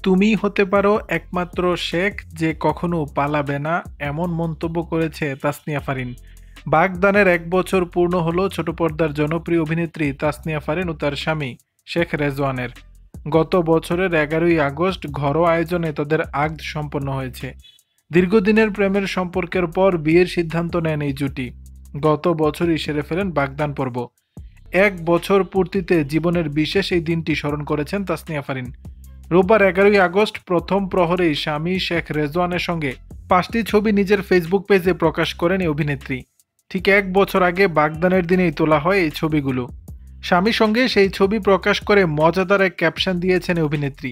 তুমিই হতে পারো একমাত্র শেখ যে কখনো পালাবে না, এমন মন্তব্য করেছে তাসনিয়া ফারিন। বাগদানের ১ বছর পূর্ণ হলো ছোট পর্দার জনপ্রিয় অভিনেত্রী তাসনিয়া ফারিন ও তার স্বামী শেখ রেজওয়ানের। গত বছরের ১১ই আগস্ট ঘরোয়া আয়োজনে তাদের আগড সম্পন্ন হয়েছে। দীর্ঘদিনের প্রেমের সম্পর্কের পর বিয়ের সিদ্ধান্ত নেন এই জুটি। গত বছরই সেরে ফেলেন বাগদান পর্ব। ১ বছর পূর্তিতে জীবনের বিশেষ এই দিনটি স্মরণ করেছেন তাসনিয়া ফারিন। রোববার ১১ই আগস্ট প্রথম প্রহরেই স্বামী শেখ রেজওয়ানের সঙ্গে ৫টি ছবি নিজের ফেসবুক পেজে প্রকাশ করেন এই অভিনেত্রী। ঠিক ১ বছর আগে বাগদানের দিনেই তোলা হয় এই ছবিগুলো। স্বামীর সঙ্গে সেই ছবি প্রকাশ করে মজাদার এক ক্যাপশন দিয়েছেন এই অভিনেত্রী,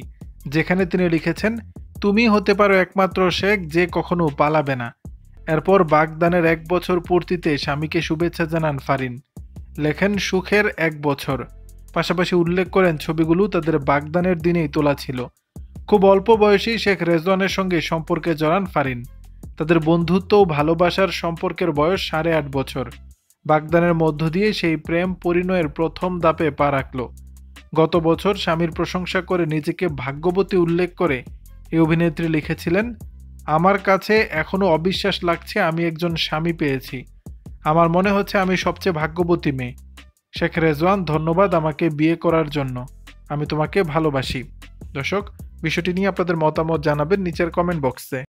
যেখানে তিনি লিখেছেন, তুমি হতে পারো একমাত্র শেখ যে কখনো পালাবে না। এরপর বাগদানের ১ বছর পূর্তিতে স্বামীকে শুভেচ্ছা জানান ফারিন। লেখেন, সুখের ১ বছর। পাশাপাশি উল্লেখ করেন ছবিগুলো তাদের বাগদানের দিনেই তোলা ছিল। খুব অল্প বয়সেই শেখ রেজওয়ানের সঙ্গে সম্পর্কে জড়ান ফারিন। তাদের বন্ধুত্ব ও ভালোবাসার সম্পর্কের বয়স ৮.৫ বছর। বাগদানের মধ্য দিয়ে সেই প্রেম পরিণয়ের প্রথম ধাপে পা রাখল। গত বছর স্বামীর প্রশংসা করে নিজেকে ভাগ্যবতী উল্লেখ করে এই অভিনেত্রী লিখেছিলেন, আমার কাছে এখনো অবিশ্বাস লাগছে আমি একজন স্বামী পেয়েছি। আমার মনে হচ্ছে আমি সবচেয়ে ভাগ্যবতী মেয়ে। শেখ রেজওয়ান, ধন্যবাদ আমাকে বিয়ে করার জন্য। আমি তোমাকে ভালোবাসি। দর্শক, বিষয়টি নিয়ে আপনাদের মতামত জানাবেন নিচের কমেন্ট বক্সে।